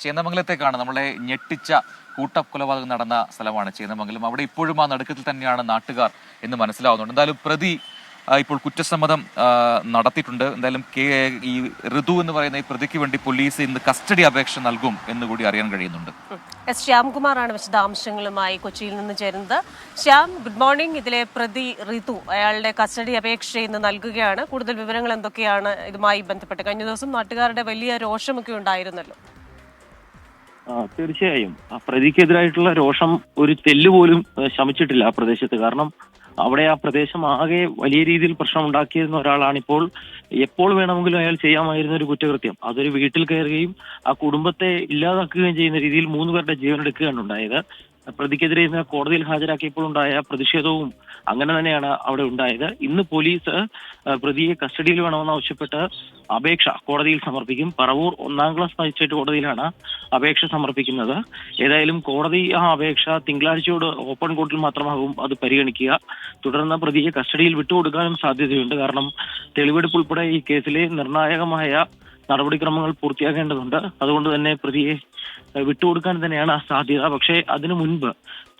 ചേന്ദമംഗലത്തേക്കാണ് നമ്മളെ ഞെട്ടിച്ച കൂട്ടക്കൊലപാതകം നടന്ന സ്ഥലമാണ് ചേന്ദമംഗലം. അവിടെ ഇപ്പോഴും ആ നടുക്കത്തിൽ തന്നെയാണ് നാട്ടുകാർ എന്ന് മനസ്സിലാവുന്നുണ്ട്. എന്തായാലും പ്രതി ഇപ്പോൾ കുറ്റസമ്മതം നടത്തിയിട്ടുണ്ട്. എന്തായാലും ഈ ഋതു എന്ന് പറയുന്ന ഈ പ്രതിക്ക് വേണ്ടി പോലീസ് ഇന്ന് കസ്റ്റഡി അപേക്ഷ നൽകും എന്ന് കൂടി അറിയാൻ കഴിയുന്നുണ്ട്. എസ് ശ്യാംകുമാറാണ് വിശദാംശങ്ങളുമായി കൊച്ചിയിൽ നിന്ന് ചേരുന്നത്. Shyam, good morning. ഇതിലെ പ്രതി ഋതു അയാളുടെ കസ്റ്റഡി അപേക്ഷ ഇന്ന് നൽകുകയാണ്. കൂടുതൽ വിവരങ്ങൾ എന്തൊക്കെയാണ് ഇതുമായി ബന്ധപ്പെട്ട്? കഴിഞ്ഞ ദിവസം നാട്ടുകാരുടെ വലിയ രോഷമൊക്കെ ഉണ്ടായിരുന്നല്ലോ. തീർച്ചയായും പ്രതിക്കെതിരായിട്ടുള്ള രോഷം ഒരു തെല്ല് പോലും ശമിച്ചിട്ടില്ല ആ പ്രദേശത്ത്. കാരണം അവിടെ ആ പ്രദേശം ആകെ വലിയ രീതിയിൽ പ്രശ്നം ഉണ്ടാക്കിയിരുന്ന ഒരാളാണിപ്പോൾ. എപ്പോൾ വേണമെങ്കിലും അയാൾ ചെയ്യാമായിരുന്ന ഒരു കുറ്റകൃത്യം, അതൊരു വീട്ടിൽ കയറുകയും ആ കുടുംബത്തെ ഇല്ലാതാക്കുകയും ചെയ്യുന്ന രീതിയിൽ 3 പേരുടെ ജീവനെടുക്കുകയാണ് ഉണ്ടായത്. പ്രതിക്കെതിരെ ഇന്ന് കോടതിയിൽ ഹാജരാക്കിയപ്പോൾ ഉണ്ടായ പ്രതിഷേധവും അങ്ങനെ തന്നെയാണ് അവിടെ ഉണ്ടായത്. ഇന്ന് പോലീസ് പ്രതിയെ കസ്റ്റഡിയിൽ വേണമെന്നാവശ്യപ്പെട്ട് അപേക്ഷ കോടതിയിൽ സമർപ്പിക്കും. പറവൂർ 1ാം ക്ലാസ് മജിസ്ട്രേറ്റ് കോടതിയിലാണ് അപേക്ഷ സമർപ്പിക്കുന്നത്. ഏതായാലും കോടതി ആ അപേക്ഷ തിങ്കളാഴ്ചയോട് ഓപ്പൺ കോർട്ടിൽ മാത്രമാകും അത് പരിഗണിക്കുക. തുടർന്ന് പ്രതിയെ കസ്റ്റഡിയിൽ വിട്ടുകൊടുക്കാനും സാധ്യതയുണ്ട്. കാരണം തെളിവെടുപ്പ് ഉൾപ്പെടെ ഈ കേസിലെ നിർണായകമായ നടപടിക്രമങ്ങൾ പൂർത്തിയാക്കേണ്ടതുണ്ട്. അതുകൊണ്ട് തന്നെ പ്രതിയെ വിട്ടുകൊടുക്കാൻ തന്നെയാണ് സാധ്യത. പക്ഷേ അതിനു മുൻപ്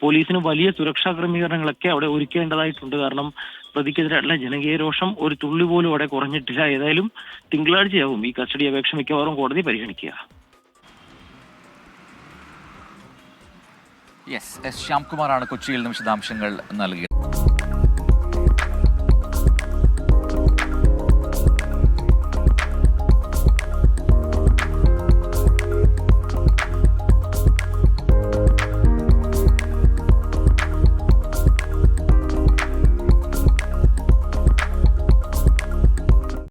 പോലീസിന് വലിയ സുരക്ഷാ ക്രമീകരണങ്ങളൊക്കെ അവിടെ ഒരുക്കേണ്ടതായിട്ടുണ്ട്. കാരണം പ്രതിക്കെതിരായിട്ടുള്ള ജനകീയ രോഷം ഒരു തുള്ളി പോലും അവിടെ കുറഞ്ഞിട്ടില്ല. ഏതായാലും തിങ്കളാഴ്ചയാവും ഈ കസ്റ്റഡി അപേക്ഷ മിക്കവാറും കോടതി പരിഗണിക്കുക. യെസ്, എസ് ശ്യാംകുമാറാണ് കൊച്ചിയിൽ നിന്ന് വിശദാംശങ്ങൾ നൽകിയത്.